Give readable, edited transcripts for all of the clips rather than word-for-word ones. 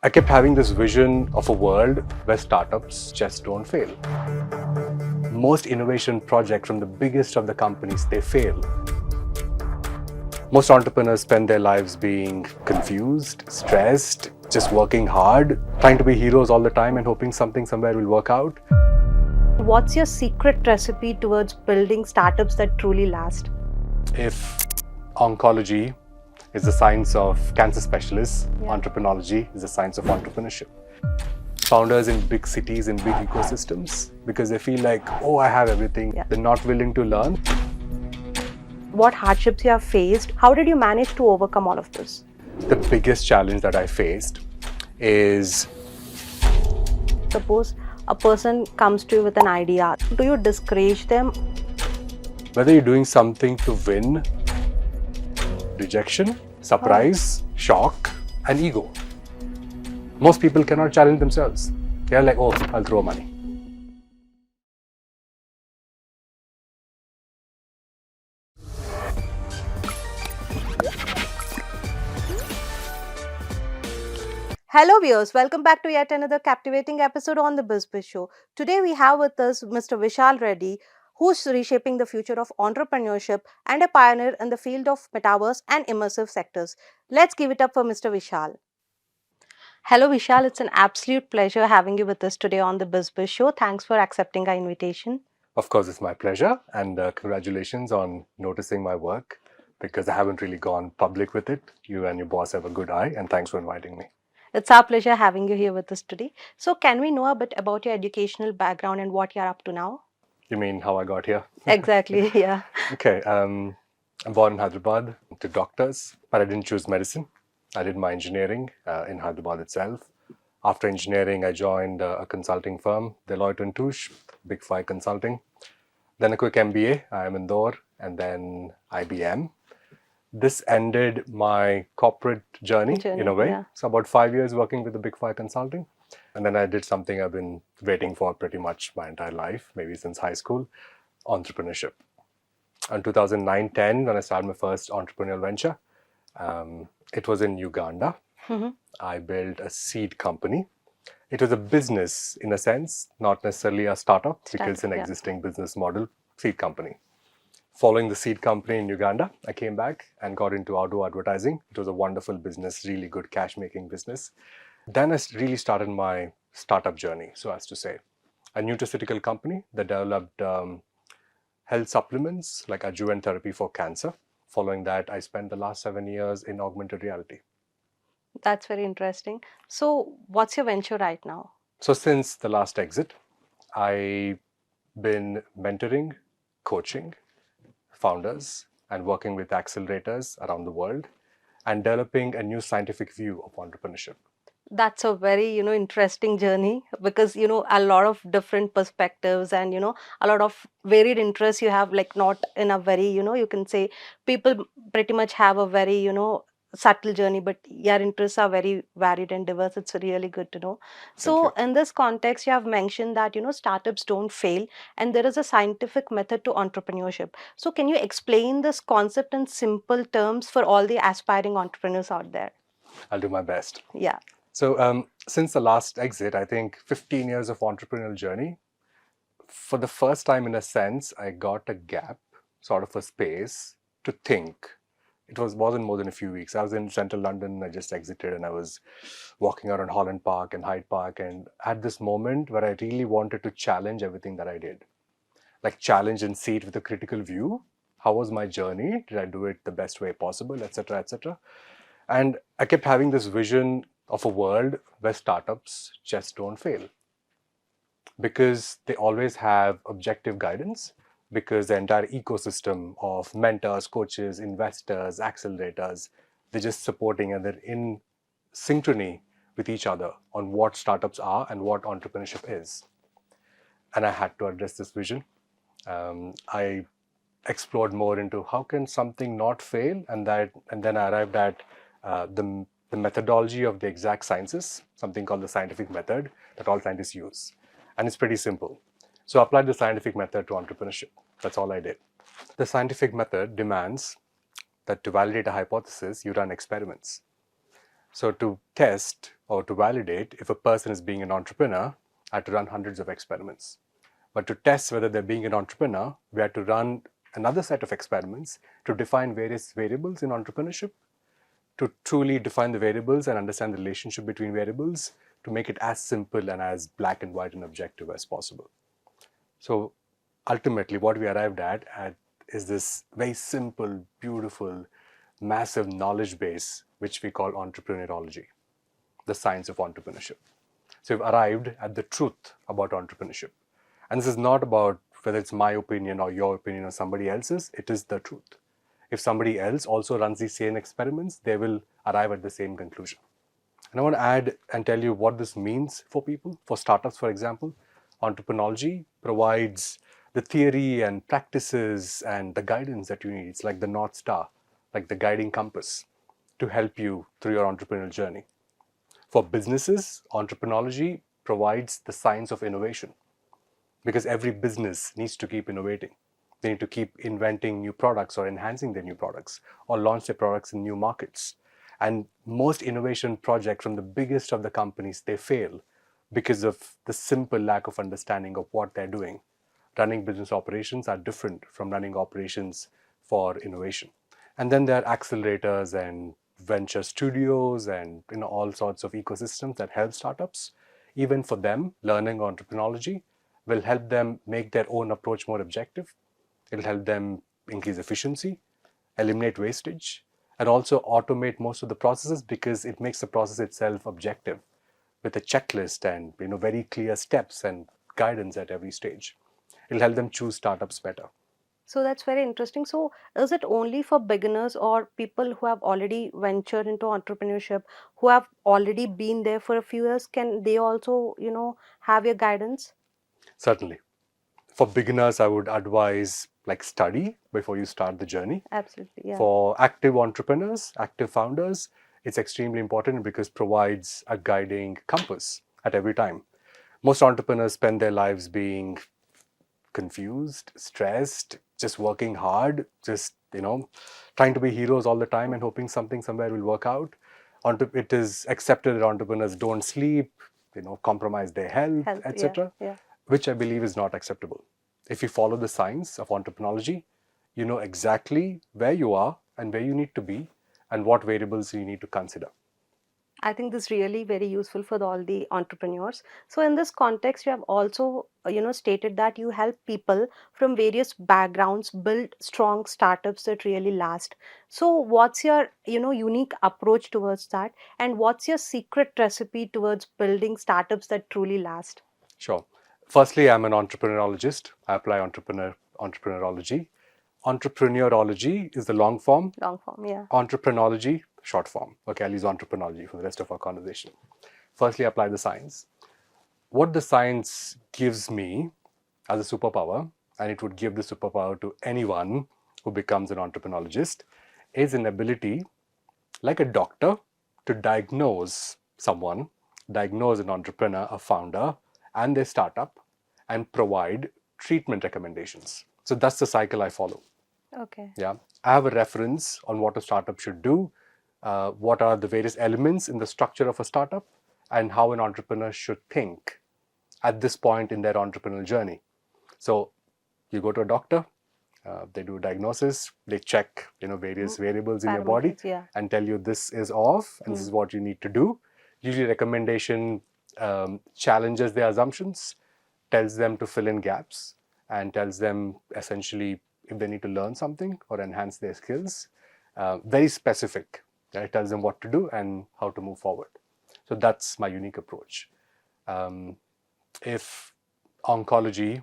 I kept having this vision of a world where startups just don't fail. Most innovation projects from the biggest of the companies, they fail. Most entrepreneurs spend their lives being confused, stressed, just working hard, trying to be heroes all the time and hoping something somewhere will work out. What's your secret recipe towards building startups that truly last? If oncology is the science of cancer specialists, Entreprenology is the science of entrepreneurship. Founders in big cities, in big ecosystems, because they feel like, oh, I have everything. They're not willing to learn. What hardships you have faced? How did you manage to overcome all of this? The biggest challenge that I faced is, Suppose a person comes to you with an idea. Do you discourage them? whether you're doing something to win, rejection, surprise, shock, and ego. Most people cannot challenge themselves. They're like, oh, I'll throw money. Hello viewers, welcome back to yet another captivating episode on the Bizz Buzz show. Today we have with us Mr. Vishal Reddy, who's reshaping the future of entrepreneurship and a pioneer in the field of metaverse and immersive sectors. Let's give it up for Mr. Vishal. Hello Vishal, it's an absolute pleasure having you with us today on the Bizz Buzz show. Thanks for accepting our invitation. Of course, it's my pleasure, and congratulations on noticing my work, because I haven't really gone public with it. You and your boss have a good eye, and thanks for inviting me. It's our pleasure having you here with us today. So, can we know a bit about your educational background and what you're up to now? You mean how I got here? Exactly, yeah. Okay, I'm born in Hyderabad to doctors, but I didn't choose medicine. I did my engineering in Hyderabad itself. After engineering, I joined a consulting firm, Deloitte & Touche, Big Five Consulting. Then a quick MBA, I am in Indore, and then IBM. This ended my corporate journey in a way. Yeah. So about 5 years working with the Big Five Consulting. And then I did something I've been waiting for pretty much my entire life, maybe since high school, entrepreneurship. In 2009-10, when I started my first entrepreneurial venture, it was in Uganda. I built a seed company. It was a business in a sense, not necessarily a startup, because it's an existing business model, seed company. Following the seed company in Uganda, I came back and got into outdoor advertising. It was a wonderful business, really good cash-making business. Then I really started my startup journey, so as to say. A nutraceutical company that developed health supplements like adjuvant therapy for cancer. Following that, I spent the last 7 years in augmented reality. That's very interesting. So, what's your venture right now? So since the last exit, I've been mentoring, coaching founders and working with accelerators around the world and developing a new scientific view of entrepreneurship. That's a very, interesting journey because, a lot of different perspectives and, a lot of varied interests you have, like not in a very, you can say people pretty much have a very, subtle journey, but your interests are very varied and diverse. It's really good to know. So in this context, you have mentioned that, startups don't fail and there is a scientific method to entrepreneurship. So can you explain this concept in simple terms for all the aspiring entrepreneurs out there? I'll do my best. Yeah. So since the last exit, I think 15 years of entrepreneurial journey, for the first time in a sense, I got a gap, sort of a space to think. It wasn't more than a few weeks. I was in central London, I just exited and I was walking around Holland Park and Hyde Park and had this moment where I really wanted to challenge everything that I did. Like challenge and see it with a critical view. How was my journey? Did I do it the best way possible, etc., etc.? And I kept having this vision of a world where startups just don't fail, because they always have objective guidance, because the entire ecosystem of mentors, coaches, investors, accelerators, they're just supporting and they're in synchrony with each other on what startups are and what entrepreneurship is. And I had to address this vision. I explored more into how can something not fail, and then I arrived at the methodology of the exact sciences, something called the scientific method that all scientists use. And it's pretty simple. So I applied the scientific method to entrepreneurship. That's all I did. The scientific method demands that to validate a hypothesis, you run experiments. So to test or to validate if a person is being an entrepreneur, I had to run hundreds of experiments. But to test whether they're being an entrepreneur, we had to run another set of experiments to define various variables in entrepreneurship, to truly define the variables and understand the relationship between variables, to make it as simple and as black and white and objective as possible. So ultimately, what we arrived at is this very simple, beautiful, massive knowledge base, which we call entrepreneurology, the science of entrepreneurship. So we've arrived at the truth about entrepreneurship. And this is not about whether it's my opinion or your opinion or somebody else's, it is the truth. If somebody else also runs these same experiments, they will arrive at the same conclusion. And I want to add and tell you what this means for people. For startups, for example, Entreprenology provides the theory and practices and the guidance that you need. It's like the North Star, like the guiding compass to help you through your entrepreneurial journey. For businesses, Entreprenology provides the science of innovation because every business needs to keep innovating. They need to keep inventing new products or enhancing their new products or launch their products in new markets. And most innovation projects from the biggest of the companies, they fail because of the simple lack of understanding of what they're doing. Running business operations are different from running operations for innovation. And then there are accelerators and venture studios and all sorts of ecosystems that help startups. Even for them, learning entrepreneurology will help them make their own approach more objective. It'll help them increase efficiency, eliminate wastage, and also automate most of the processes because it makes the process itself objective with a checklist and very clear steps and guidance at every stage. It'll help them choose startups better. So that's very interesting. So is it only for beginners or people who have already ventured into entrepreneurship, who have already been there for a few years? Can they also, have your guidance? Certainly. For beginners, I would advise like study before you start the journey. Absolutely, yeah. For active entrepreneurs, active founders, it's extremely important because it provides a guiding compass at every time. Most entrepreneurs spend their lives being confused, stressed, just working hard, just trying to be heroes all the time and hoping something somewhere will work out. It is accepted that entrepreneurs don't sleep, compromise their health, Health, yeah, etc., yeah. which I believe is not acceptable. If you follow the science of entreprenology, you know exactly where you are and where you need to be and what variables you need to consider. I think this is really very useful for all the entrepreneurs. So in this context, you have also, stated that you help people from various backgrounds build strong startups that really last. So what's your, unique approach towards that? And what's your secret recipe towards building startups that truly last? Sure. Firstly, I'm an entreprenologist. I apply entrepreneurology. Entrepreneurology is the long form. Long form, yeah. Entreprenology, short form. Okay, I'll use entreprenology for the rest of our conversation. Firstly, apply the science. What the science gives me as a superpower, and it would give the superpower to anyone who becomes an entreprenologist, is an ability, like a doctor, to diagnose an entrepreneur, a founder, and their startup, and provide treatment recommendations. So that's the cycle I follow. Okay. Yeah, I have a reference on what a startup should do, what are the various elements in the structure of a startup, and how an entrepreneur should think at this point in their entrepreneurial journey. So you go to a doctor, they do a diagnosis, they check various variables in your body Parameters, yeah. and tell you this is off and this is what you need to do. Usually recommendation challenges their assumptions, tells them to fill in gaps, and tells them essentially if they need to learn something or enhance their skills. Very specific. It tells them what to do and how to move forward. So that's my unique approach. If oncology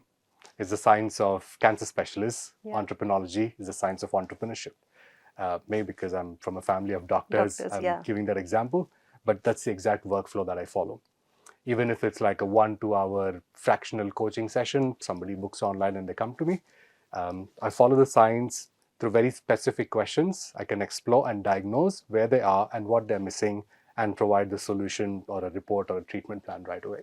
is the science of cancer specialists, entreprenology is the science of entrepreneurship. Maybe because I'm from a family of doctors, I'm giving that example, but that's the exact workflow that I follow. Even if it's like a 1-2 hour fractional coaching session, somebody books online and they come to me. I follow the science through very specific questions. I can explore and diagnose where they are and what they're missing and provide the solution or a report or a treatment plan right away.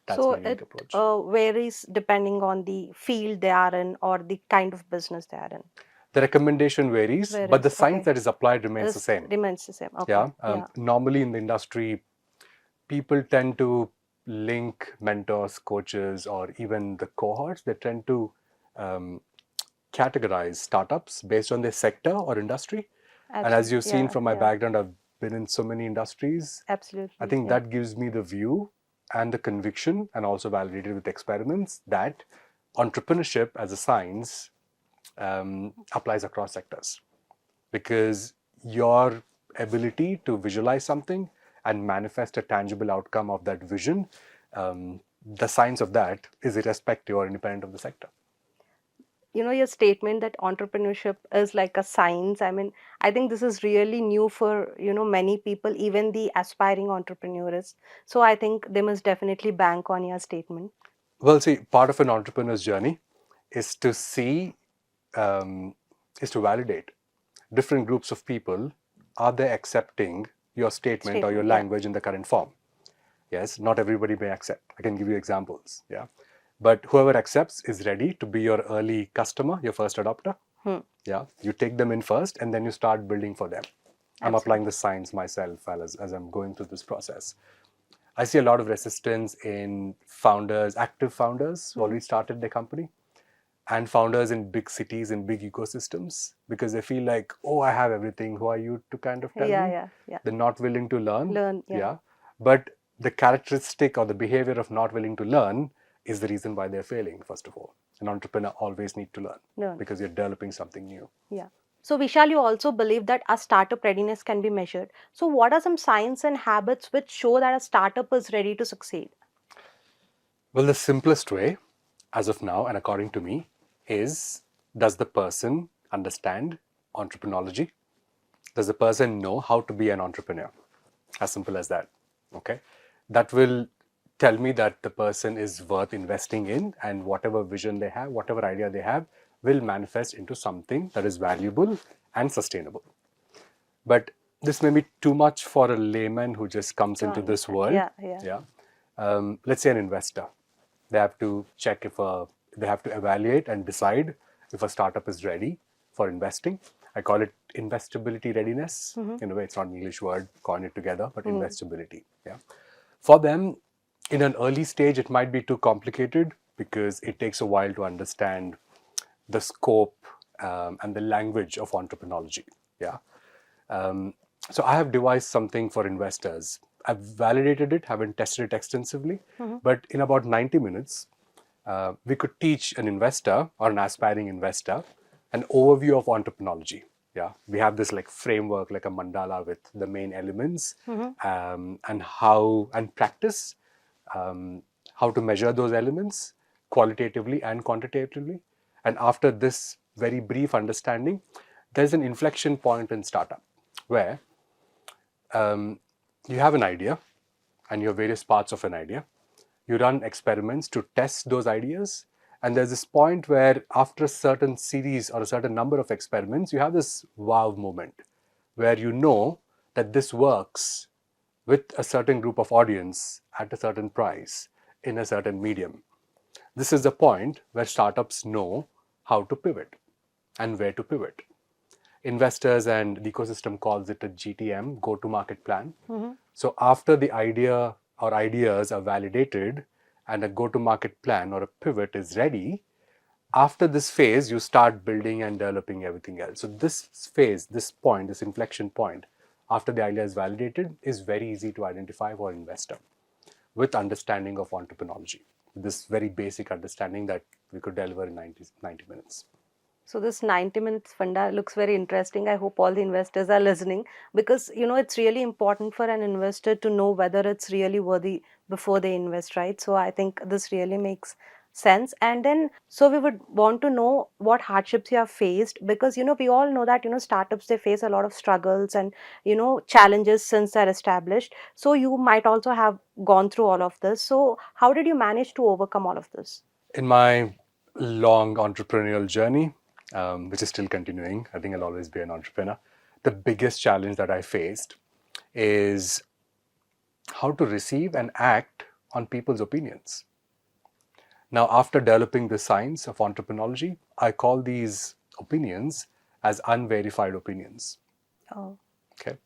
That's So my unique it approach. varies depending on the field they are in or the kind of business they are in. The recommendation varies, but the Varies. science Okay. that is applied remains the This same. remains the same. Okay. Yeah. Yeah. Normally in the industry, people tend to link mentors, coaches, or even the cohorts. They tend to um, categorize startups based on their sector or industry. And as Absolutely. you've seen Yeah. from my Yeah. background, I've been in so many industries. I Absolutely. think Yeah. that gives me the view and the conviction, and also validated with experiments, that entrepreneurship as a science applies across sectors, because your ability to visualize something and manifest a tangible outcome of that vision, the science of that is irrespective or independent of the sector. Your statement that entrepreneurship is like a science, I mean, I think this is really new for many people, even the aspiring entrepreneurs. So I think they must definitely bank on your statement. Well, see, part of an entrepreneur's journey is to see, um, is to validate different groups of people. Are they accepting your statement or your Statement, yeah. language in the current form? Yes, not everybody may accept. I can give you examples. Yeah. But whoever accepts is ready to be your early customer, your first adopter. Hmm. Yeah. You take them in first and then you start building for them. I'm applying Absolutely. the science myself as I'm going through this process. I see a lot of resistance in founders, active founders who Hmm. already started their company, and founders in big cities and big ecosystems, because they feel like, oh, I have everything. Who are you to kind of tell Yeah, me? yeah, yeah. They're not willing to learn. Learn, yeah. Yeah. But the characteristic or the behavior of not willing to learn is the reason why they're failing, first of all. An entrepreneur always needs to learn, Learn, because you're developing something new. yeah. So Vishal, you also believe that a startup readiness can be measured. So what are some signs and habits which show that a startup is ready to succeed? Well, the simplest way, as of now, and according to me, is, does the person understand entreprenology? Does the person know how to be an entrepreneur? As simple as that. Okay. That will tell me that the person is worth investing in, and whatever vision they have, whatever idea they have, will manifest into something that is valuable and sustainable. But this may be too much for a layman who just comes To into this understand. world. Yeah, yeah. Yeah. Let's say an investor. They have to check if they have to evaluate and decide if a startup is ready for investing. I call it investability readiness. In a way, it's not an English word, coin it together, but investability. Yeah. For them, in an early stage, it might be too complicated because it takes a while to understand the scope and the language of entreprenology. Yeah. Um, so I have devised something for investors. I've validated it, haven't tested it extensively, but in about 90 minutes, we could teach an investor or an aspiring investor an overview of entreprenology. Yeah, we have this like framework, like a mandala with the main elements, and how and practice, how to measure those elements qualitatively and quantitatively. And after this very brief understanding, there's an inflection point in startup where you have an idea and you have various parts of an idea. You run experiments to test those ideas. And there's this point where, after a certain series or a certain number of experiments, you have this wow moment where you know that this works with a certain group of audience at a certain price in a certain medium. This is the point where startups know how to pivot and where to pivot. Investors and the ecosystem calls it a GTM, go to market plan. So after the idea or ideas are validated and a go to market plan or a pivot is ready, after this phase, you start building and developing everything else. So this phase, this point, this inflection point, after the idea is validated, is very easy to identify for an investor with understanding of entreprenology. This very basic understanding that we could deliver in 90 minutes. So this 90 minutes funda looks very interesting. I hope all the investors are listening, because it's really important for an investor to know whether it's really worthy before they invest, right? So I think this really makes sense. And then so we would want to know what hardships you have faced, because we all know that startups, they face a lot of struggles and challenges since they're established. So you might also have gone through all of this. So how did you manage to overcome all of this? In my long entrepreneurial journey, which is still continuing, I think I'll always be an entrepreneur. The biggest challenge that I faced is how to receive and act on people's opinions. Now, after developing the science of entreprenology, I call these opinions as unverified opinions. Oh. Okay.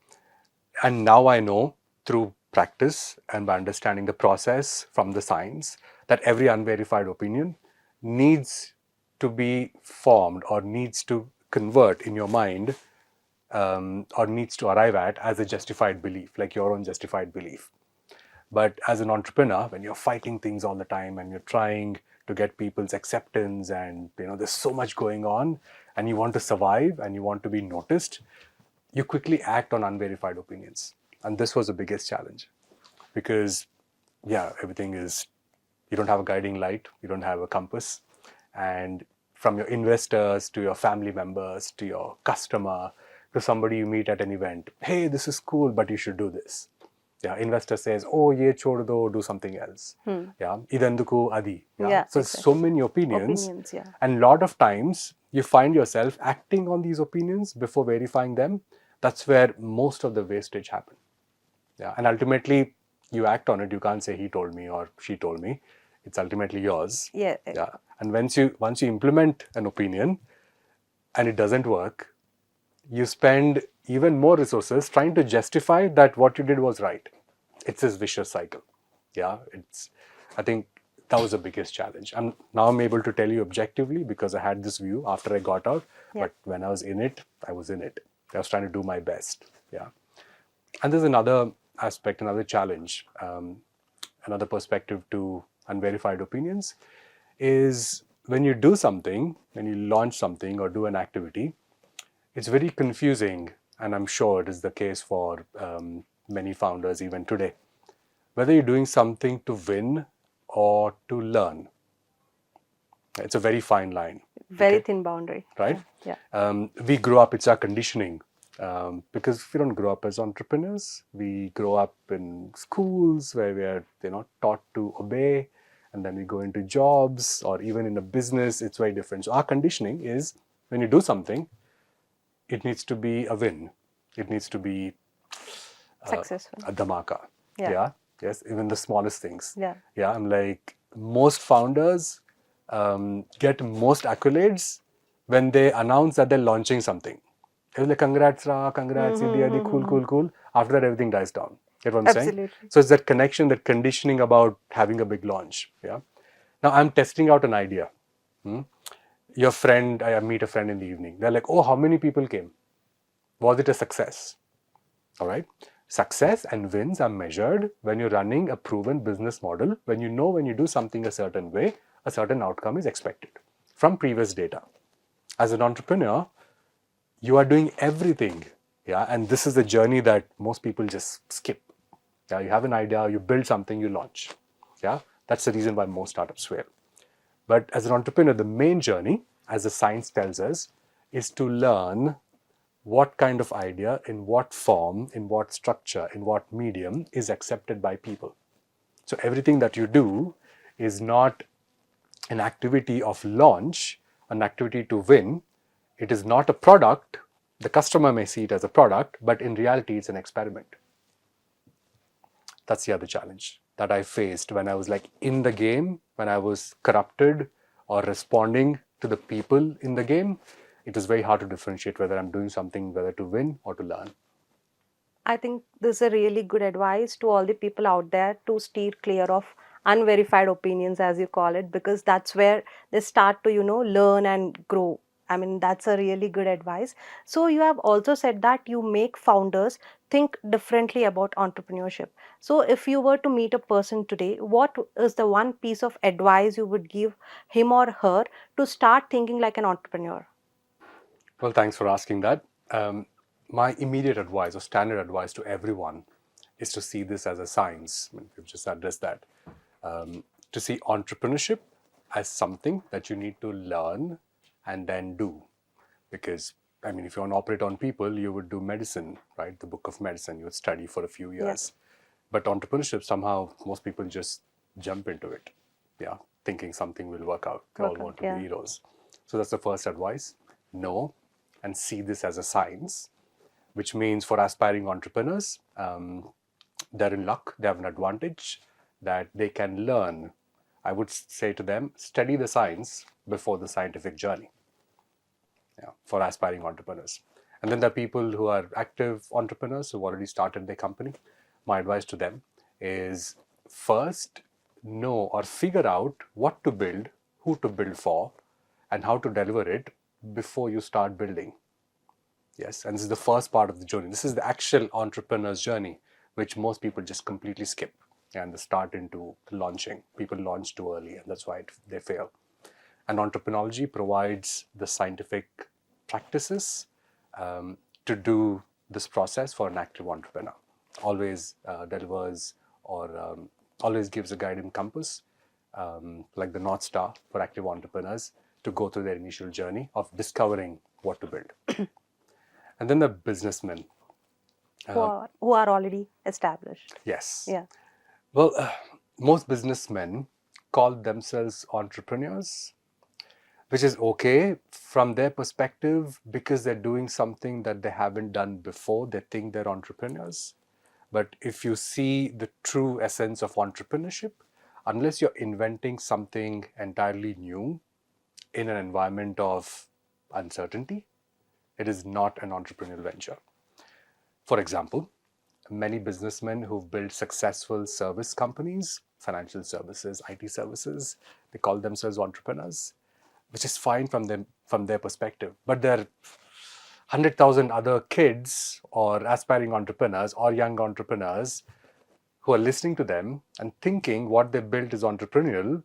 And now I know through practice and by understanding the process from the science that every unverified opinion needs to be formed or needs to convert in your mind, or needs to arrive at as a justified belief, like your own justified belief. But as an entrepreneur, when you're fighting things all the time and you're trying to get people's acceptance, and there's so much going on, and you want to survive and you want to be noticed, you quickly act on unverified opinions. And this was the biggest challenge because, yeah, everything is, you don't have a guiding light, you don't have a compass. And from your investors to your family members to your customer to somebody you meet at an event, hey, this is cool, but you should do this. Yeah, investor says, oh, ye chhod do, do something else. Yeah, idanduku adi. Yeah, so Exactly. so many opinions. Yeah. And a lot of times you find yourself acting on these opinions before verifying them. That's where most of the wastage happen. Yeah, and ultimately you act on it. You can't say he told me or she told me. It's ultimately yours. Yeah. Yeah, and once you implement an opinion and it doesn't work, you spend even more resources trying to justify that what you did was right. It's this vicious cycle. Yeah, I think that was the biggest challenge. I'm able to tell you objectively because I had this view after I got out. Yeah. But when I was in it, I was in it. I was trying to do my best. Yeah. And there's another aspect, another challenge, another perspective to unverified opinions is when you do something, when you launch something or do an activity, it's very confusing, and I'm sure it is the case for many founders even today, whether you're doing something to win or to learn. It's a very fine line. Very thin boundary. Right? Yeah. We grow up, it's our conditioning. Because we don't grow up as entrepreneurs. We grow up in schools where we are taught to obey, and then we go into jobs or even in a business, it's very different. So our conditioning is when you do something, it needs to be a win. It needs to be Successful. a dhamaka. Yeah. Yes, even the smallest things. Yeah. Yeah, I'm like, most founders get most accolades when they announce that they're launching something. It's like, congrats, Ra, congrats, cool. After that, everything dies down. Get what I'm saying? Absolutely. So it's that connection, that conditioning about having a big launch. Yeah. Now I'm testing out an idea. Your friend, I meet a friend in the evening. They're like, oh, how many people came? Was it a success? All right. Success and wins are measured when you're running a proven business model, when you know when you do something a certain way, a certain outcome is expected from previous data. As an entrepreneur, you are doing everything. Yeah. And this is the journey that most people just skip. Yeah. You have an idea, you build something, you launch. Yeah. That's the reason why most startups fail. But as an entrepreneur, the main journey, as the science tells us, is to learn what kind of idea, in what form, in what structure, in what medium is accepted by people. So everything that you do is not an activity of launch, an activity to win. It is not a product. The customer may see it as a product, but in reality, it's an experiment. That's the other challenge that I faced when I was like in the game, when I was corrupted or responding to the people in the game. It is very hard to differentiate whether I'm doing something, whether to win or to learn. I think this is a really good advice to all the people out there to steer clear of unverified opinions, as you call it, because that's where they start to, learn and grow. I mean, that's a really good advice. So, you have also said that you make founders think differently about entrepreneurship. So, if you were to meet a person today, what is the one piece of advice you would give him or her to start thinking like an entrepreneur? Well, thanks for asking that. My immediate advice or standard advice to everyone is to see this as a science. I mean, we've just addressed that. To see entrepreneurship as something that you need to learn and then do. Because, I mean, if you want to operate on people, you would do medicine, right? The book of medicine, you would study for a few years. But entrepreneurship, somehow, most people just jump into it. Yeah, thinking something will work out. They all want to be heroes. So that's the first advice. Know and see this as a science, which means for aspiring entrepreneurs, they're in luck, they have an advantage that they can learn. I would say to them, study the science before the scientific journey. for aspiring entrepreneurs. And then there are people who are active entrepreneurs who've already started their company. My advice to them is first know or figure out what to build, who to build for, and how to deliver it before you start building. Yes, and this is the first part of the journey. This is the actual entrepreneur's journey, which most people just completely skip and they start into launching. People launch too early, and that's why they fail. And Entreprenology provides the scientific practices to do this process for an active entrepreneur. Always delivers or always gives a guiding compass, like the North Star for active entrepreneurs to go through their initial journey of discovering what to build. And then the businessmen. Who are already established. Yes. Yeah. Well, most businessmen call themselves entrepreneurs, which is okay from their perspective because they're doing something that they haven't done before. They think they're entrepreneurs. But if you see the true essence of entrepreneurship, unless you're inventing something entirely new in an environment of uncertainty, it is not an entrepreneurial venture. For example, many businessmen who've built successful service companies, financial services, IT services, they call themselves entrepreneurs, which is fine from their perspective. But there are 100,000 other kids or aspiring entrepreneurs or young entrepreneurs who are listening to them and thinking what they built is entrepreneurial,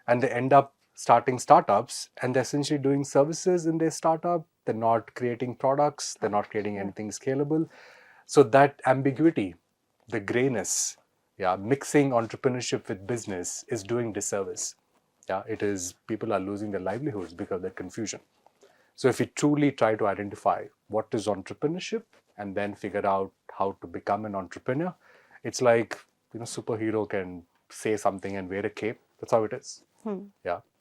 and they end up starting startups and they're essentially doing services in their startup. They're not creating products, they're not creating anything scalable. So that ambiguity, the grayness, mixing entrepreneurship with business is doing disservice. It is, people are losing their livelihoods because of that confusion. So if we truly try to identify what is entrepreneurship and then figure out how to become an entrepreneur, it's like, superhero can say something and wear a cape. That's how it is.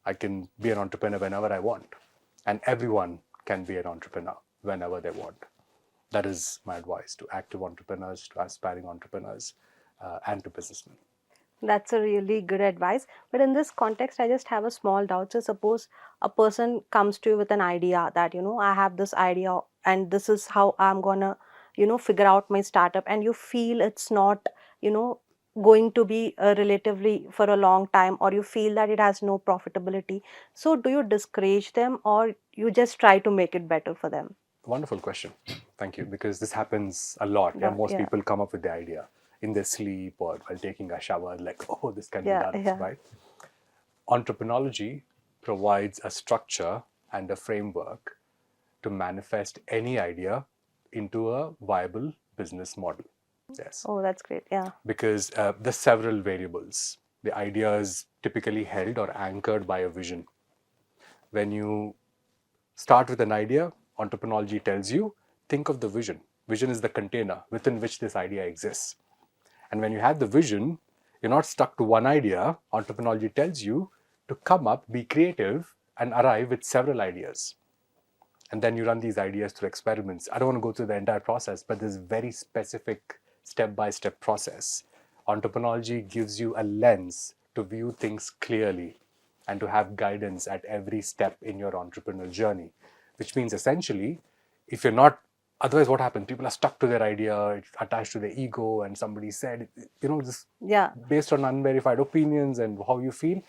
I can be an entrepreneur whenever I want, and everyone can be an entrepreneur whenever they want. That is my advice to active entrepreneurs, to aspiring entrepreneurs, and to businessmen. That's a really good advice. But in this context, I just have a small doubt. So suppose a person comes to you with an idea that, I have this idea and this is how I'm gonna, figure out my startup, and you feel it's not, going to be relatively for a long time, or you feel that it has no profitability. So do you discourage them, or you just try to make it better for them? Wonderful question. Thank you. Because this happens a lot. Most Yeah. people come up with the idea in their sleep or while taking a shower, like, oh, this can be Yeah. done, Yeah. right? Entreprenology provides a structure and a framework to manifest any idea into a viable business model. Yes. Oh, that's great. Yeah. Because there's several variables. The idea is typically held or anchored by a vision. When you start with an idea, Entreprenology tells you, think of the vision. Vision is the container within which this idea exists. And when you have the vision, you're not stuck to one idea. Entreprenology tells you to come up, be creative, and arrive with several ideas. And then you run these ideas through experiments. I don't want to go through the entire process, but there's very specific step-by-step process. Entreprenology gives you a lens to view things clearly and to have guidance at every step in your entrepreneurial journey, which means essentially, if you're not, otherwise what happens? People are stuck to their idea, it's attached to their ego, and somebody said, just Yeah. based on unverified opinions and how you feel.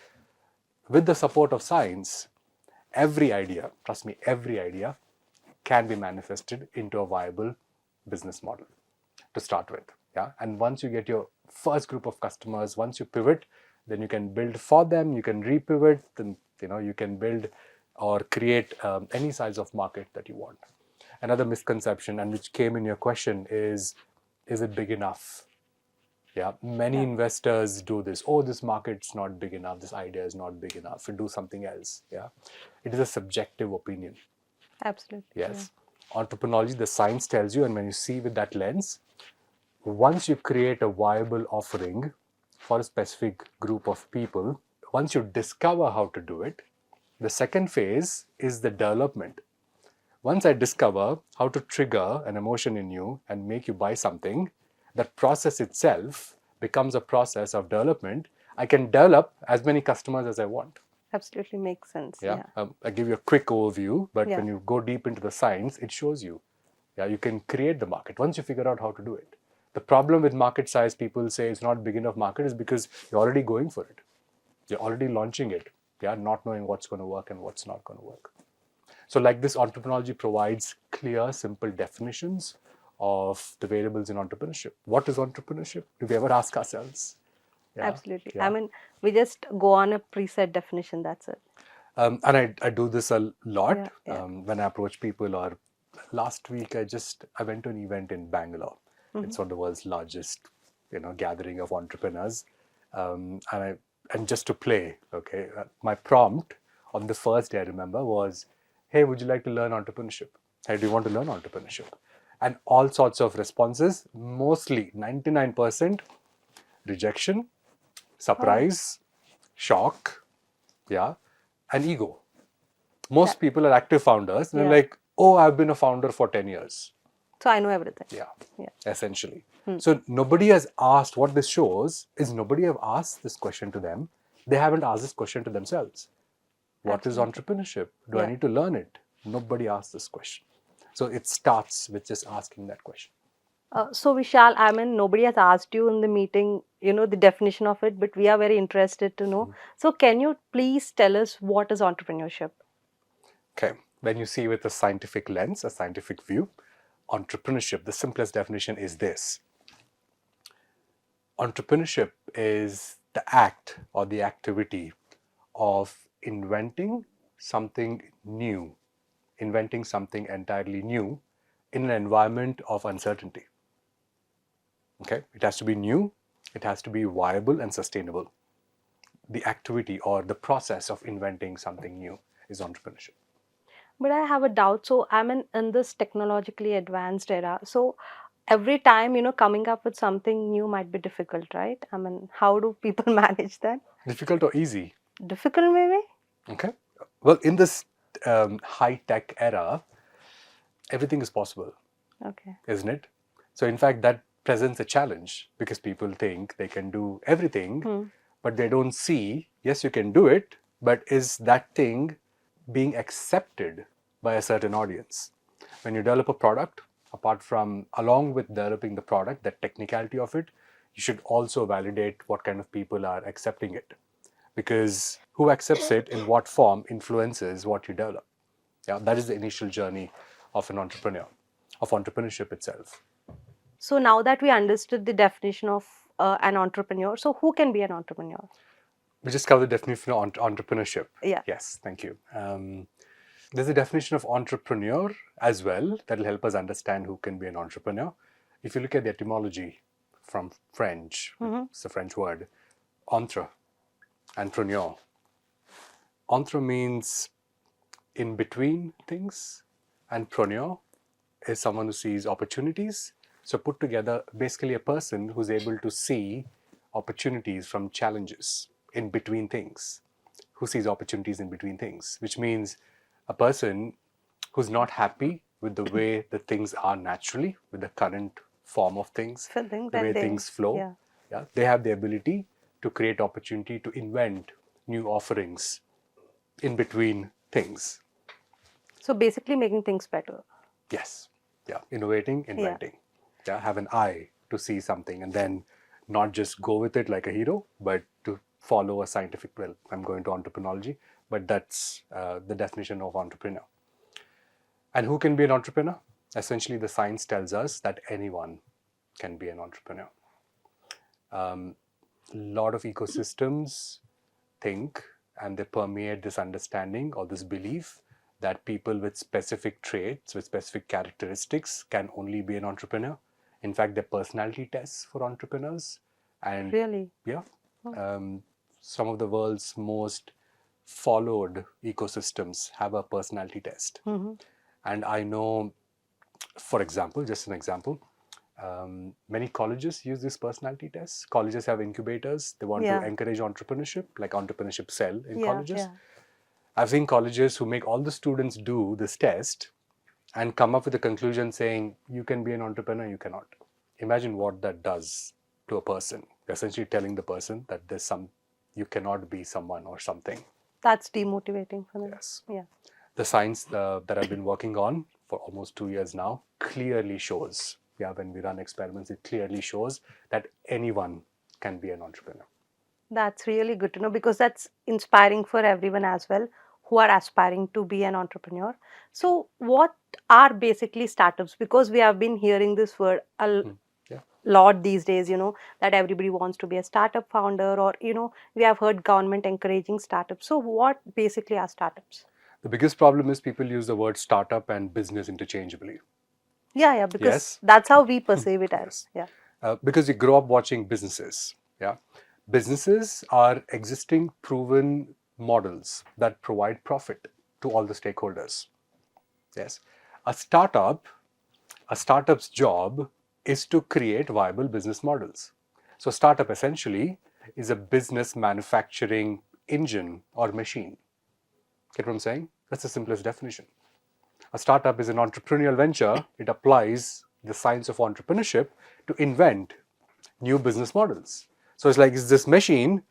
With the support of science, every idea, trust me, every idea can be manifested into a viable business model to start with. And once you get your first group of customers, once you pivot, then you can build for them, you can repivot, then you can build or create any size of market that you want. Another misconception, and which came in your question, is it big enough? Many investors do this. Oh, this market's not big enough, this idea is not big enough, do something else. It is a subjective opinion. Absolutely. Yes. Entreprenology, the science tells you, and when you see with that lens, once you create a viable offering for a specific group of people, once you discover how to do it, the second phase is the development. Once I discover how to trigger an emotion in you and make you buy something, that process itself becomes a process of development. I can develop as many customers as I want. Absolutely makes sense. Yeah. Yeah. I give you a quick overview, but Yeah. when you go deep into the science, it shows you. Yeah, you can create the market once you figure out how to do it. The problem with market size, people say it's not big enough market, is because you're already going for it. You're already launching it. Yeah, not knowing what's going to work and what's not going to work. So, like this, Entreprenology provides clear, simple definitions of the variables in entrepreneurship. What is entrepreneurship? Do we ever ask ourselves? Yeah, Absolutely. I yeah. mean, we just go on a preset definition. That's it. And I do this a lot Yeah. Yeah. when I approach people. Or last week, I went to an event in Bangalore. Mhm. It's one of the world's largest, gathering of entrepreneurs. And just to play, okay, my prompt on the first day I remember was, "Hey, would you like to learn entrepreneurship? Hey, do you want to learn entrepreneurship?" And all sorts of responses, mostly 99% rejection, Oh, surprise, shock, yeah, and ego. that, Most people are active founders and they're yeah. like, "Oh, I've been a founder for 10 years." So I know everything. Yeah, Yeah. essentially. Hmm. So nobody has asked, what this shows is nobody have asked this question to them. They haven't asked this question to themselves. What is Absolutely. entrepreneurship? Do I Yeah. need to learn it? Nobody asked this question. So it starts with just asking that question. So Vishal, I mean, nobody has asked you in the meeting, the definition of it, but we are very interested to know. So can you please tell us what is entrepreneurship? Okay. When you see with a scientific lens, a scientific view, entrepreneurship, the simplest definition is this: entrepreneurship is the act or the activity of inventing something new, inventing something entirely new in an environment of uncertainty. Okay, it has to be new, it has to be viable and sustainable. The activity or the process of inventing something new is entrepreneurship. But I have a doubt. So I'm in this technologically advanced era. So every time, coming up with something new might be difficult, right? I mean, how do people manage that? Difficult or easy? Difficult, maybe? Okay. Well, in this high tech era, everything is possible, Okay. isn't it? So, in fact, that presents a challenge because people think they can do everything, Hmm. but they don't see, yes, you can do it, but is that thing being accepted by a certain audience? When you develop a product, apart from along with developing the product, the technicality of it, you should also validate what kind of people are accepting it. Because who accepts it in what form influences what you develop. Yeah, that is the initial journey of an entrepreneur, of entrepreneurship itself. So now that we understood the definition of an entrepreneur, so who can be an entrepreneur? We just covered the definition of entrepreneurship. Yeah. Yes, thank you. There's a definition of entrepreneur as well that will help us understand who can be an entrepreneur. If you look at the etymology from French, Mm-hmm. it's a French word, entre and preneur. Entre means in between things, and preneur is someone who sees opportunities. So put together, basically a person who's able to see opportunities from challenges in between things, who sees opportunities in between things, which means a person who's not happy with the way the things are naturally, with the current form of things, Filling, the then way they, things flow. yeah. Yeah, they have the ability to create opportunity to invent new offerings in between things. So basically making things better. Yes. Yeah. Innovating, Yeah. inventing. Yeah. Have an eye to see something and then not just go with it like a hero, but to follow a scientific, well, I'm going to entrepreneurology, but that's the definition of entrepreneur. And who can be an entrepreneur? Essentially, the science tells us that anyone can be an entrepreneur. A lot of ecosystems think and they permeate this understanding or this belief that people with specific traits, with specific characteristics, can only be an entrepreneur. In fact, there are personality tests for entrepreneurs. And Really. yeah, Oh. some of the world's most followed ecosystems have a personality test. Mm-hmm. And I know, for example, just an example, many colleges use these personality tests. Colleges have incubators. They want to Yeah. encourage entrepreneurship, like entrepreneurship cell in Yeah. colleges. Yeah. I've seen colleges who make all the students do this test and come up with a conclusion saying, you can be an entrepreneur, you cannot. Imagine what that does to a person. You're essentially telling the person that you cannot be someone or something. That's demotivating for them. Yes. Yeah. The science that I've been working on for almost 2 years now clearly shows, yeah, when we run experiments, it clearly shows that anyone can be an entrepreneur. That's really good to know because that's inspiring for everyone as well who are aspiring to be an entrepreneur. So, what are basically startups? Because we have been hearing this word Hmm. Yeah. lot these days, that everybody wants to be a startup founder, or, we have heard government encouraging startups. So, what basically are startups? The biggest problem is people use the word startup and business interchangeably. Yeah, yeah, because Yes. that's how we perceive it as. Yes. Yeah. Because we grow up watching businesses. Yeah. Businesses are existing proven models that provide profit to all the stakeholders. Yes. A startup, a startup's job is to create viable business models. So, startup essentially is a business manufacturing engine or machine. Get what I'm saying? That's the simplest definition. A startup is an entrepreneurial venture. It applies the science of entrepreneurship to invent new business models. So it's like it's this machine,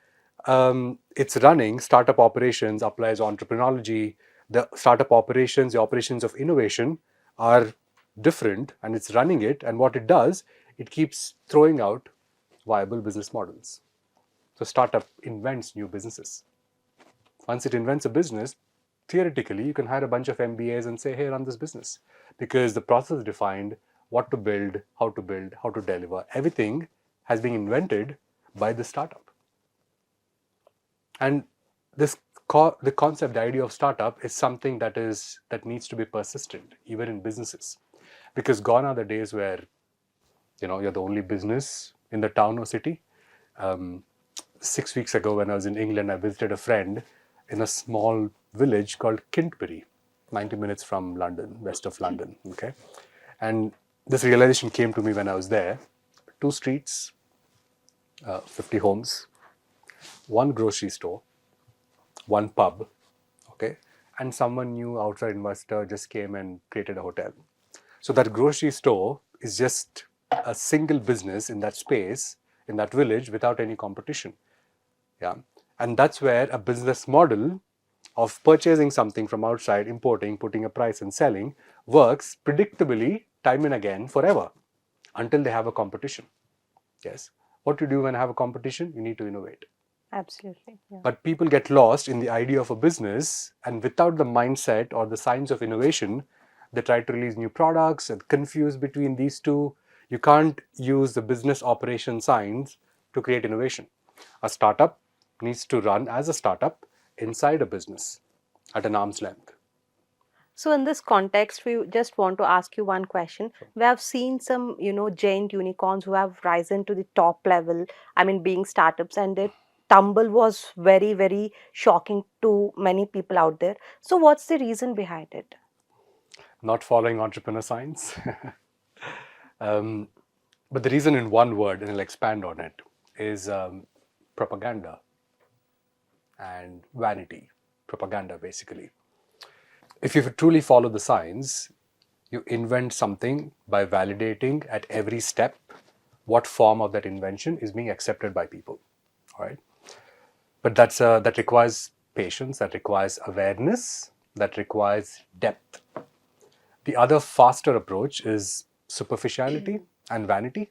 it's running startup operations, applies entreprenology. The startup operations, the operations of innovation are different, and it's running it. And what it does, it keeps throwing out viable business models. So startup invents new businesses. Once it invents a business, theoretically, you can hire a bunch of MBAs and say, hey, run this business. Because the process is defined, what to build, how to deliver. Everything has been invented by the startup. And this the concept, the idea of startup is something that needs to be persistent, even in businesses. Because gone are the days where you're the only business in the town or city. 6 weeks ago, when I was in England, I visited a friend in a small village called Kintbury, 90 minutes from London, west of London. Okay. And this realization came to me when I was there: two streets, 50 homes, one grocery store, one pub. Okay. And someone new, outside investor, just came and created a hotel. So that grocery store is just a single business in that space, in that village, without any competition. Yeah. And that's where a business model of purchasing something from outside, importing, putting a price and selling works predictably time and again forever until they have a competition. Yes. What you do when you have a competition? You need to innovate. Absolutely. Yeah. But people get lost in the idea of a business, and without the mindset or the science of innovation, they try to release new products and confuse between these two. You can't use the business operation science to create innovation. A startup needs to run as a startup inside a business at an arm's length. So in this context, we just want to ask you one question. We have seen some, giant unicorns who have risen to the top level. I mean, being startups, and their tumble was very, very shocking to many people out there. So what's the reason behind it? Not following entrepreneur science. But the reason, in one word, and I'll expand on it, is propaganda and vanity. Propaganda, basically. If you truly follow the science, you invent something by validating at every step what form of that invention is being accepted by people. All right. But that requires patience, that requires awareness, that requires depth. The other faster approach is superficiality and vanity,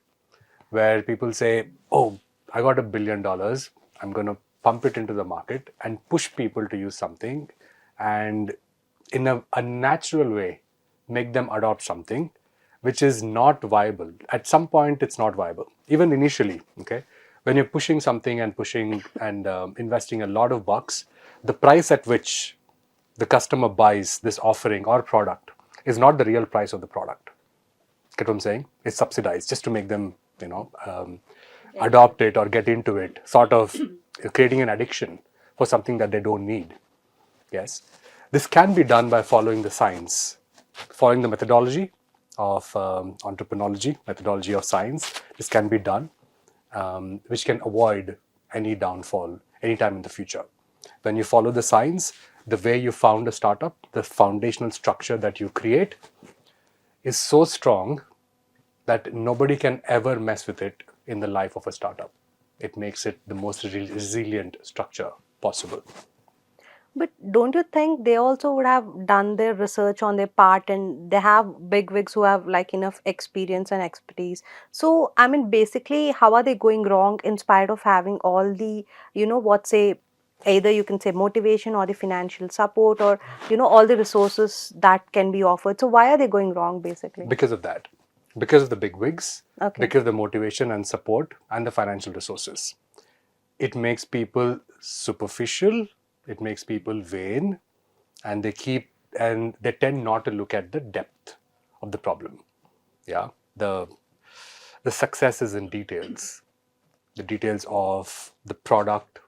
where people say, oh, I got $1 billion. I'm going to pump it into the market and push people to use something, and in a natural way, make them adopt something which is not viable. At some point, it's not viable, even initially. Okay. When you're pushing something and pushing and investing a lot of bucks, the price at which the customer buys this offering or product is not the real price of the product. Get what I'm saying? It's subsidized just to make them, adopt it or get into it, sort of creating an addiction for something that they don't need. Yes. This can be done by following the science, following the methodology of entrepreneurology, methodology of science. This can be done, which can avoid any downfall anytime in the future. When you follow the science, the way you found a startup, the foundational structure that you create is so strong that nobody can ever mess with it in the life of a startup. It makes it the most resilient structure possible. But don't you think they also would have done their research on their part, and they have big wigs who have like enough experience and expertise? So, I mean, basically, how are they going wrong in spite of having all the, what say, either you can say motivation or the financial support or, all the resources that can be offered. So, why are they going wrong basically? Because of that, because of the big wigs, Okay. because of the motivation and support and the financial resources. It makes people superficial, it makes people vain, and they tend not to look at the depth of the problem. Yeah. The success is in details. The details of the product,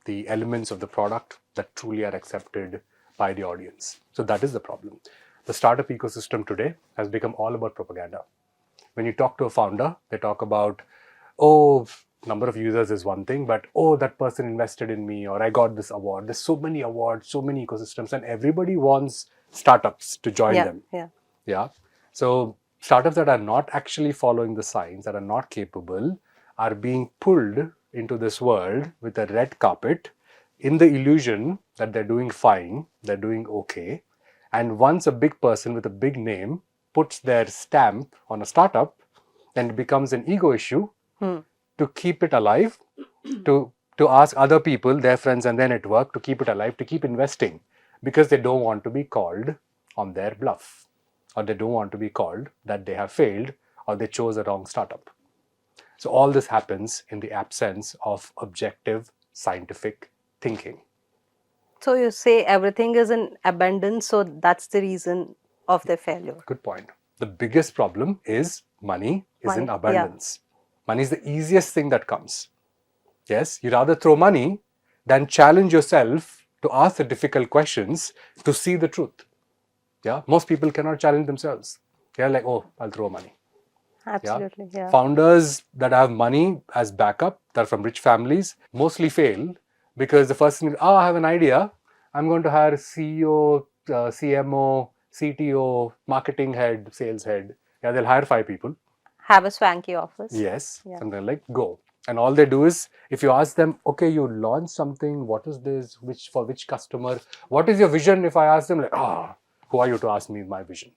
the elements of the product that truly are accepted by the audience. So that is the problem. The startup ecosystem today has become all about propaganda. When you talk to a founder, they talk about, oh, number of users is one thing, but oh, that person invested in me, or I got this award. There's so many awards, so many ecosystems, and everybody wants startups to join Yeah, them. yeah. Yeah. So startups that are not actually following the signs, that are not capable, are being pulled into this world with a red carpet in the illusion that they're doing fine, they're doing okay. And once a big person with a big name puts their stamp on a startup, then it becomes an ego issue Hmm. to keep it alive, to ask other people, their friends and their network, to keep it alive, to keep investing, because they don't want to be called on their bluff, or they don't want to be called that they have failed or they chose a wrong startup. So all this happens in the absence of objective scientific thinking. So you say everything is in abundance, so that's the reason of their failure. Good point. The biggest problem is money is in Money. Yeah. abundance. Money is the easiest thing that comes. Yes, you rather throw money than challenge yourself to ask the difficult questions to see the truth. Yeah, most people cannot challenge themselves. They're like, oh, I'll throw money. Yeah, Absolutely. Yeah. founders that have money as backup, that are from rich families, mostly fail because the first thing is, oh, I have an idea. I'm going to hire a CEO, CMO, CTO, marketing head, sales head. Yeah, they'll hire 5 people. Have a swanky office. Yes, Yeah. and they're like, go. And all they do is, if you ask them, okay, you launch something, what is this, which for which customer, what is your vision? If I ask them, like, who are you to ask me my vision?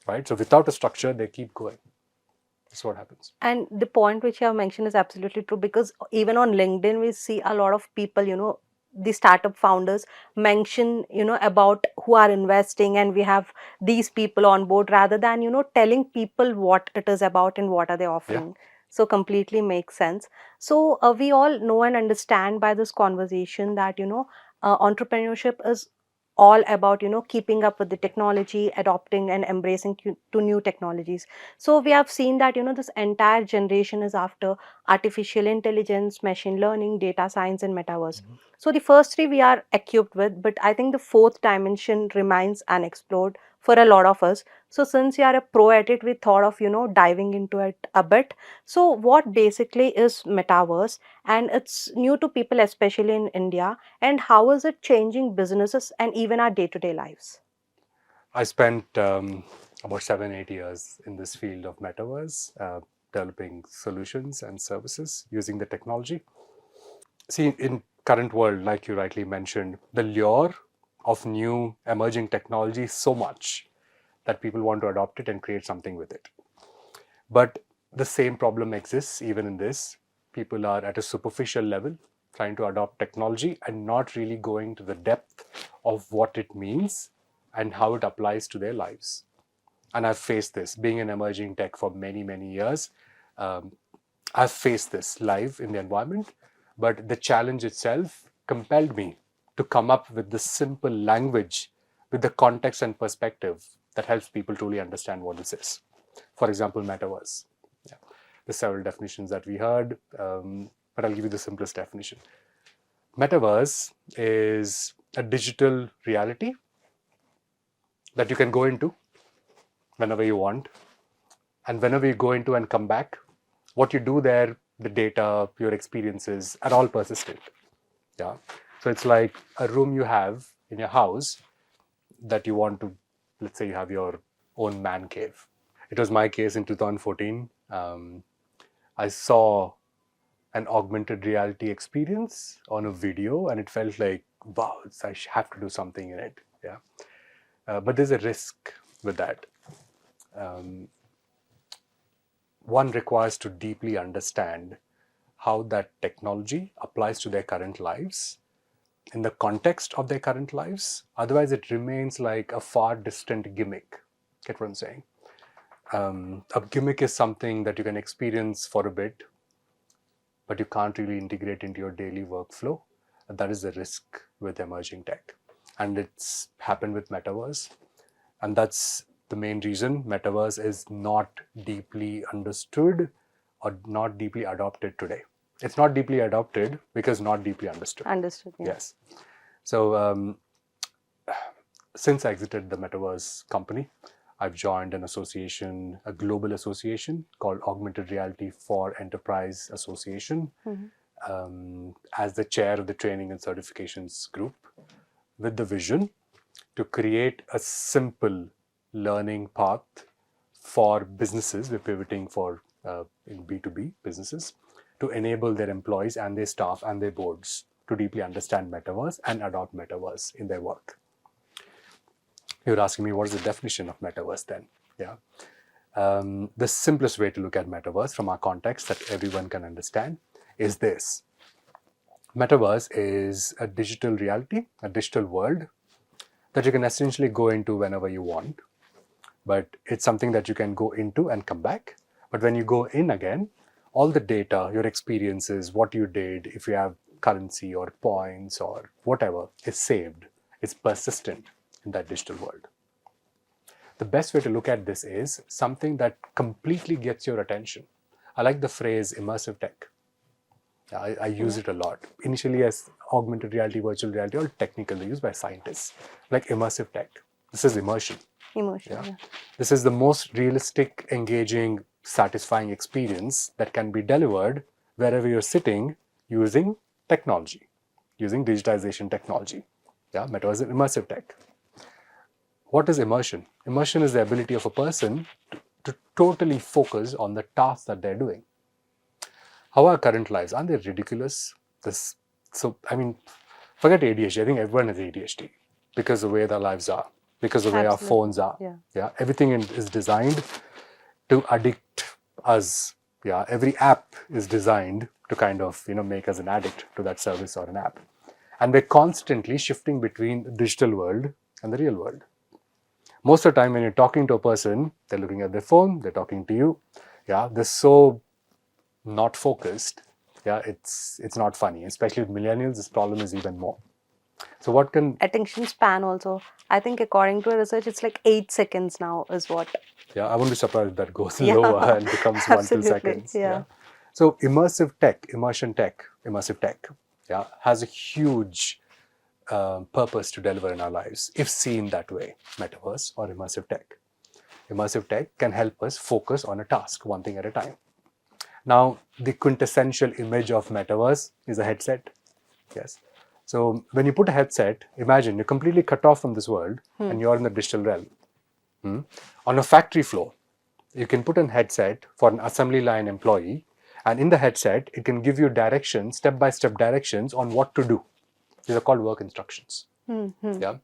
Right? So without a structure, they keep going. That's what happens. And the point which you have mentioned is absolutely true, because even on LinkedIn, we see a lot of people, the startup founders mention, about who are investing, and we have these people on board, rather than, telling people what it is about and what are they Yeah. offering. So completely makes sense. So we all know and understand by this conversation that, entrepreneurship is all about, keeping up with the technology, adopting and embracing to new technologies. So we have seen that, this entire generation is after artificial intelligence, machine learning, data science, and metaverse. Mhm. So the first three we are equipped with, but I think the fourth dimension remains unexplored for a lot of us. So since you are a pro at it, we thought of, diving into it a bit. So what basically is metaverse, and it's new to people, especially in India, and how is it changing businesses and even our day-to-day lives? I spent about 7, 8 years in this field of metaverse, developing solutions and services using the technology. See, in current world, like you rightly mentioned, the lure of new emerging technology is so much that people want to adopt it and create something with it. But the same problem exists even in this. People are at a superficial level trying to adopt technology and not really going to the depth of what it means and how it applies to their lives. And I've faced this being an emerging tech for many, many years. Um, I've faced this live in the environment, but the challenge itself compelled me to come up with this simple language with the context and perspective that helps people truly understand what this is. For example, metaverse. Yeah. There's several definitions that we heard, but I'll give you the simplest definition. Metaverse is a digital reality that you can go into whenever you want, and whenever you go into and come back, what you do there, the data, your experiences are all persistent. Yeah. So it's like a room you have in your house that you want to, let's say you have your own man cave. It was my case in 2014. I saw an augmented reality experience on a video, and it felt like wow, I have to do something in it. Yeah. But there's a risk with that. One requires to deeply understand how that technology applies to their current lives in the context of their current lives. Otherwise, it remains like a far distant gimmick. Get what I'm saying? A gimmick is something that you can experience for a bit, but you can't really integrate into your daily workflow. And that is the risk with emerging tech. And it's happened with Metaverse. And that's the main reason Metaverse is not deeply understood or not deeply adopted today. It's not deeply adopted because not deeply understood. Understood. Yeah. Yes. So since I exited the Metaverse company, I've joined an association, a global association called Augmented Reality for Enterprise Association, as the chair of the training and certifications group, with the vision to create a simple learning path for businesses. We're pivoting for in B2B businesses to enable their employees and their staff and their boards to deeply understand Metaverse and adopt Metaverse in their work. You're asking me what is the definition of Metaverse then? Yeah. The simplest way to look at Metaverse from our context that everyone can understand is this. Metaverse is a digital reality, a digital world that you can essentially go into whenever you want. But it's something that you can go into and come back. But when you go in again, all the data, your experiences, what you did, if you have currency or points or whatever, is saved. It's persistent in that digital world. The best way to look at this is something that completely gets your attention. I like the phrase immersive tech. I use it a lot. Initially as augmented reality, virtual reality, all technically used by scientists, like immersive tech. This is immersion. Emotion. Yeah. Yeah. This is the most realistic, engaging, satisfying experience that can be delivered wherever you're sitting using technology, using digitization technology. Yeah, Metaverse is immersive tech. What is immersion? Immersion is the ability of a person to totally focus on the task that they're doing. How are our current lives? Aren't they ridiculous? Forget ADHD. I think everyone has ADHD because of the way their lives are, because of the way our Absolutely. phones are. Yeah. Everything is designed to addict us. Yeah, every app is designed to kind of make us an addict to that service or an app, and we're constantly shifting between the digital world and the real world. Most of the time, when you're talking to a person, they're looking at their phone, they're talking to you. Yeah, they're so not focused. Yeah, it's not funny. Especially with millennials, this problem is even more. So what can Attention span also. I think according to a research, it's like 8 seconds now is what. Yeah, I won't be surprised if that goes Yeah. lower and becomes 1-2 Absolutely. seconds. Yeah. So immersive tech, yeah, has a huge purpose to deliver in our lives if seen that way, Metaverse or immersive tech. Immersive tech can help us focus on a task, one thing at a time. Now, the quintessential image of Metaverse is a headset. Yes. So when you put a headset, imagine you're completely cut off from this world and you're in the digital realm. On a factory floor, you can put a headset for an assembly line employee, and in the headset, it can give you directions, step-by-step directions on what to do. These are called work instructions. Yeah,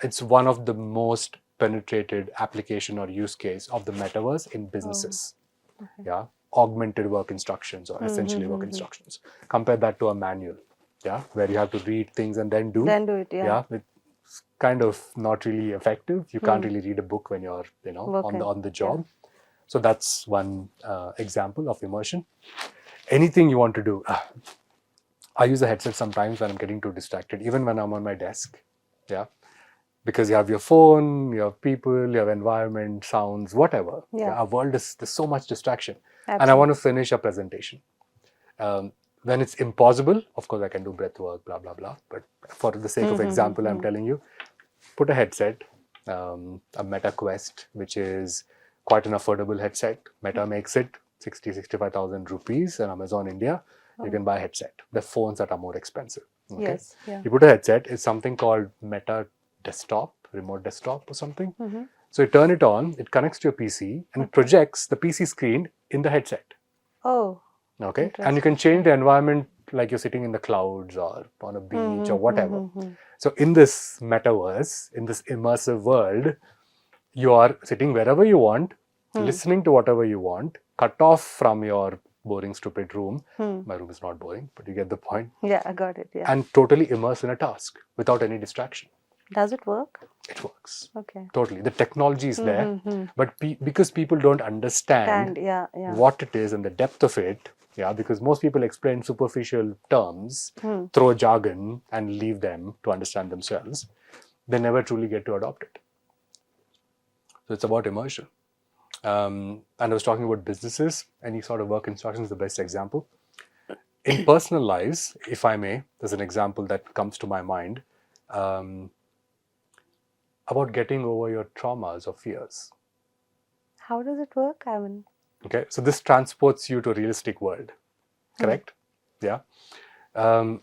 it's one of the most penetrated application or use case of the Metaverse in businesses. Yeah, augmented work instructions or essentially work instructions. Compare that to a manual. Yeah, where you have to read things and then do. Then do it. Yeah. It's kind of not really effective. You can't really read a book when you're on the job. So that's one example of immersion. Anything you want to do. I use a headset sometimes when I'm getting too distracted, even when I'm on my desk. Yeah, because you have your phone, you have people, you have environment, sounds, whatever. Yeah. Our world there's so much distraction. Absolutely. And I want to finish a presentation. When it's impossible, of course, I can do breath work, blah, blah, blah. But for the sake of example, I'm telling you, put a headset, a Meta Quest, which is quite an affordable headset. Meta makes it 65,000 rupees in Amazon India. You can buy a headset. The phones that are more expensive. Okay? Yes. Yeah. You put a headset, it's something called Meta Desktop, remote desktop or something. So you turn it on, it connects to your PC, and it projects the PC screen in the headset. Oh. Okay, and you can change the environment like you're sitting in the clouds or on a beach or Mhm, whatever. mhm, mhm. So in this metaverse, in this immersive world, you are sitting wherever you want, Hmm. listening to whatever you want, cut off from your boring, stupid room. Hmm. My room is not boring, but you get the point. Yeah, I got it. Yeah. And totally immersed in a task without any distraction. Does it work? It works. Okay. Totally. The technology is there, Mm-hmm. but because people don't understand Yeah, yeah. what it is and the depth of it, yeah, because most people explain superficial terms, Hmm. throw jargon, and leave them to understand themselves, they never truly get to adopt it. So it's about immersion. And I was talking about businesses. Any sort of work instruction is the best example. In personal lives, if I may, there's an example that comes to my mind um, about getting over your traumas or fears. How does it work? I mean, Okay, so this transports you to a realistic world, correct? Yeah. Um,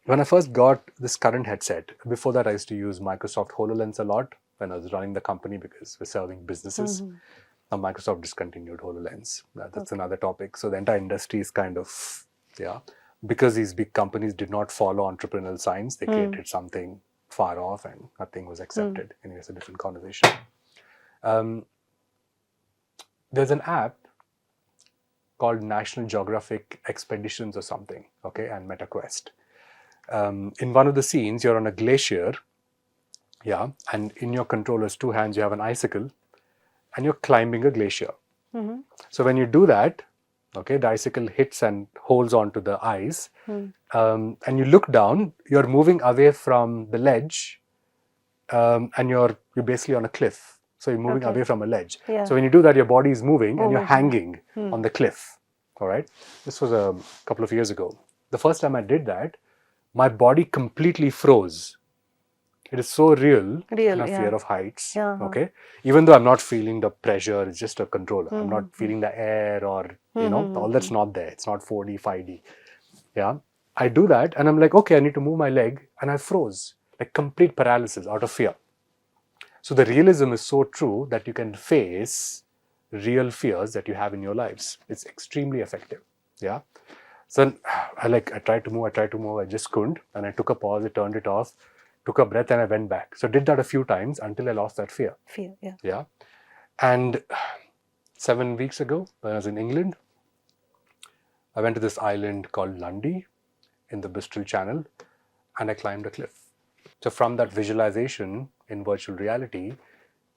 when I first got this current headset, before that I used to use Microsoft HoloLens a lot when I was running the company because we're serving businesses. Now Microsoft discontinued HoloLens. That's another topic. So the entire industry is kind of, yeah, because these big companies did not follow entrepreneurial science, they created something far off and nothing was accepted. Anyway, it's a different conversation. There's an app called National Geographic Expeditions or something, okay, and MetaQuest. In one of the scenes, you're on a glacier, yeah, and in your controller's two hands, you have an icicle, and you're climbing a glacier. So when you do that, okay, the icicle hits and holds onto the ice, and you look down, you're moving away from the ledge, and you're basically on a cliff. So you're moving away from a ledge. Yeah. So when you do that, your body is moving and you're hanging on the cliff. All right. This was a couple of years ago. The first time I did that, my body completely froze. It is so real. Real, I have yeah. fear of heights. Yeah, Okay. Even though I'm not feeling the pressure, it's just a controller. I'm not feeling the air or, all that's not there. It's not 4D, 5D. Yeah. I do that and I'm like, okay, I need to move my leg. And I froze, like complete paralysis out of fear. So the realism is so true that you can face real fears that you have in your lives. It's extremely effective. Yeah. So I tried to move, I just couldn't. And I took a pause, I turned it off, took a breath, and I went back. So I did that a few times until I lost that fear. Fear, yeah. Yeah. And 7 weeks ago, when I was in England, I went to this island called Lundy in the Bristol Channel, and I climbed a cliff. So from that visualization in virtual reality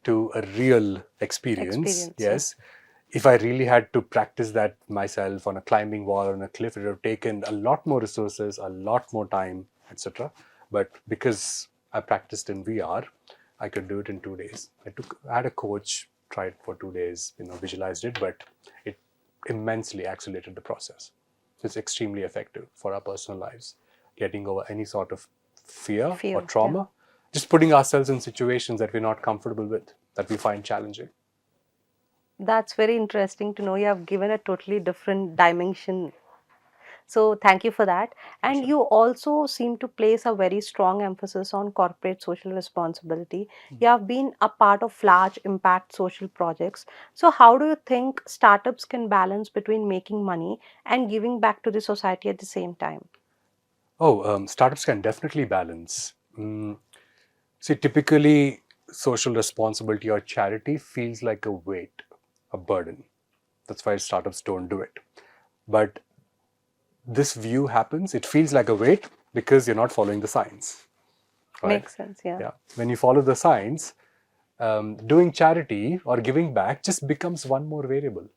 to a real experience, yes. If I really had to practice that myself on a climbing wall or on a cliff, it would have taken a lot more resources, a lot more time, etc. But because I practiced in VR, I could do it in 2 days. I had a coach, tried for 2 days, visualized it, but it immensely accelerated the process. So it's extremely effective for our personal lives, getting over any sort of fear or trauma, just putting ourselves in situations that we're not comfortable with, that we find challenging. That's very interesting to know. You have given a totally different dimension. So thank you for that. And you also seem to place a very strong emphasis on corporate social responsibility. You have been a part of large impact social projects. So how do you think startups can balance between making money and giving back to the society at the same time? Startups can definitely balance. See, typically, social responsibility or charity feels like a weight, a burden. That's why startups don't do it. But this view happens, it feels like a weight because you're not following the science. Right? Makes sense, yeah. Yeah. When you follow the science, doing charity or giving back just becomes one more variable.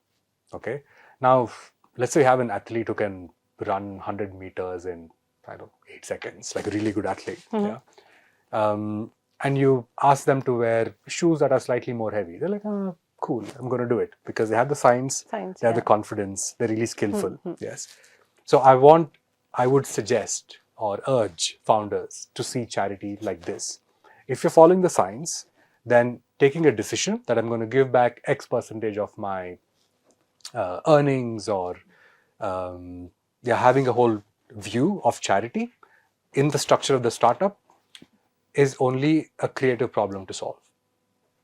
Okay. Now, let's say you have an athlete who can run 100 meters in, 8 seconds, like a really good athlete. Yeah. And you ask them to wear shoes that are slightly more heavy. They're like, oh, cool, I'm going to do it because they have the science, they have the confidence, they're really skillful. Yes. So I would suggest or urge founders to see charity like this. If you're following the science, then taking a decision that I'm going to give back X percentage of my earnings or having a whole view of charity in the structure of the startup is only a creative problem to solve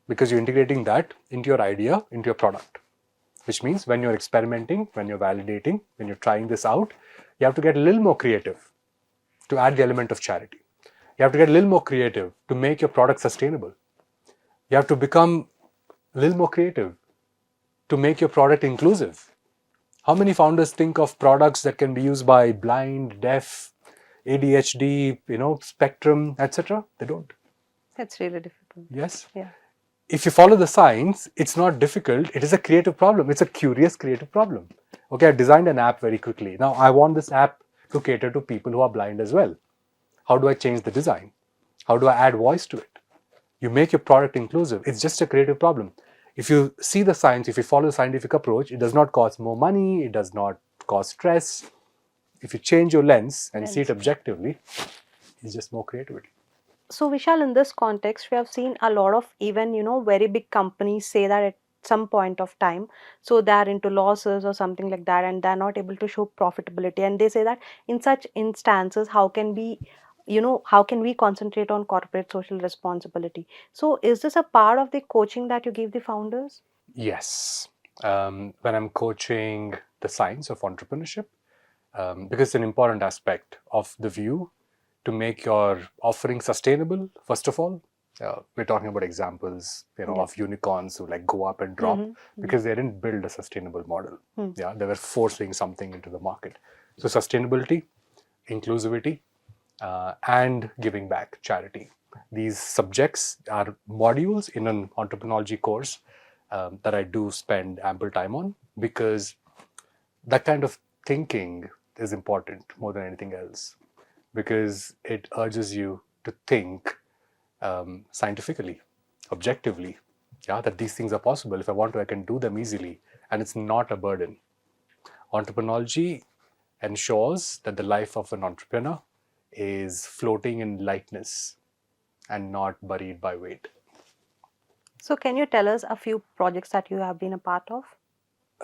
because you're integrating that into your idea, into your product, which means when you're experimenting, when you're validating, when you're trying this out, You have to get a little more creative to add the element of charity. You have to get a little more creative to make your product sustainable. You have to become a little more creative to make your product inclusive. How many founders think of products that can be used by blind, deaf, ADHD, spectrum, etc.? They don't. That's really difficult. Yes. Yeah. If you follow the science, it's not difficult. It is a creative problem. It's a curious creative problem. Okay, I designed an app very quickly. Now I want this app to cater to people who are blind as well. How do I change the design? How do I add voice to it? You make your product inclusive. It's just a creative problem. If you see the science, if you follow the scientific approach, it does not cost more money, it does not cause stress. If you change your lens and see it objectively, it's just more creativity. So Vishal, in this context, we have seen a lot of even, very big companies say that at some point of time, so they are into losses or something like that, and they're not able to show profitability. And they say that in such instances, how can we concentrate on corporate social responsibility? So is this a part of the coaching that you give the founders? Yes. When I'm coaching the science of entrepreneurship, because it's an important aspect of the view to make your offering sustainable, first of all. We're talking about examples, of unicorns who like go up and drop because they didn't build a sustainable model. Yeah, they were forcing something into the market. So sustainability, inclusivity, and giving back, charity. These subjects are modules in an entrepreneurology course that I do spend ample time on because that kind of thinking is important more than anything else because it urges you to think scientifically, objectively, yeah, that these things are possible. If I want to, I can do them easily, and it's not a burden. Entreprenology ensures that the life of an entrepreneur is floating in lightness and not buried by weight. So can you tell us a few projects that you have been a part of?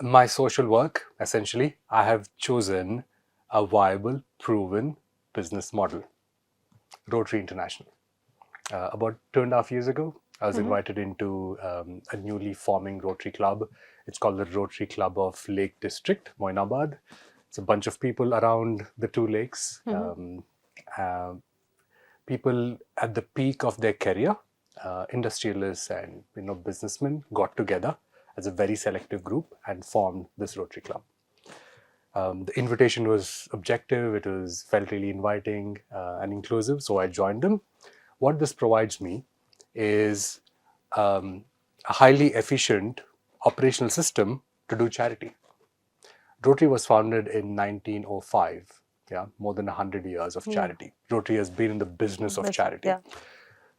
My social work, essentially, I have chosen a viable, proven business model, Rotary International. About 2.5 years ago, I was invited into a newly forming Rotary Club. It's called the Rotary Club of Lake District, Moinabad. It's a bunch of people around the two lakes, people at the peak of their career, industrialists and businessmen got together as a very selective group and formed this Rotary Club. The invitation was objective, it was felt really inviting and inclusive, so I joined them. What this provides me is a highly efficient operational system to do charity. Rotary was founded in 1905, yeah, more than 100 years of charity. Rotary has been in the business of charity. Yeah.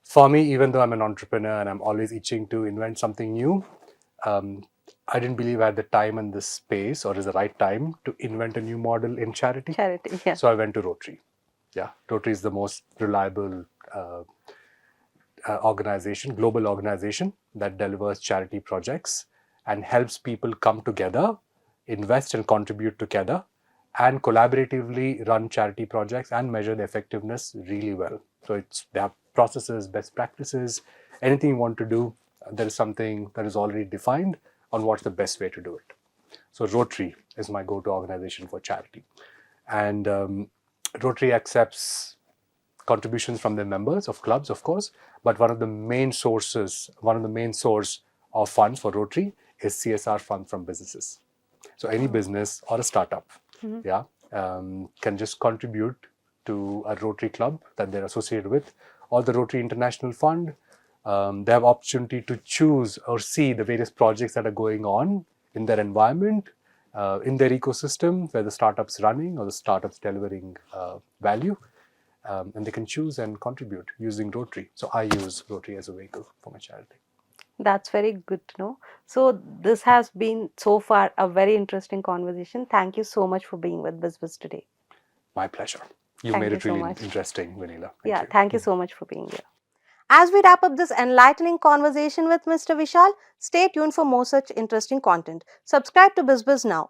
For me, even though I'm an entrepreneur and I'm always itching to invent something new, I didn't believe I had the time and the space or is the right time to invent a new model in charity. Charity, yeah. So I went to Rotary. Yeah, Rotary is the most reliable organization, global organization that delivers charity projects and helps people come together, invest and contribute together, and collaboratively run charity projects and measure the effectiveness really well. So they have processes, best practices, anything you want to do, there is something that is already defined on what's the best way to do it. So Rotary is my go-to organization for charity. And Rotary accepts contributions from their members of clubs, of course, but one of the main source of funds for Rotary is CSR fund from businesses. So any business or a startup, can just contribute to a Rotary club that they're associated with, or the Rotary International Fund. They have opportunity to choose or see the various projects that are going on in their environment, in their ecosystem, where the startup's running or the startup's delivering value. And they can choose and contribute using Rotary. So I use Rotary as a vehicle for my charity. That's very good to know. So this has been so far a very interesting conversation. Thank you so much for being with Bizz Buzz today. My pleasure. You Thank made you it so really much. interesting, Vanilla. Thank you so much for being here. As we wrap up this enlightening conversation with Mr. Vishal, stay tuned for more such interesting content. Subscribe to Bizz Buzz now.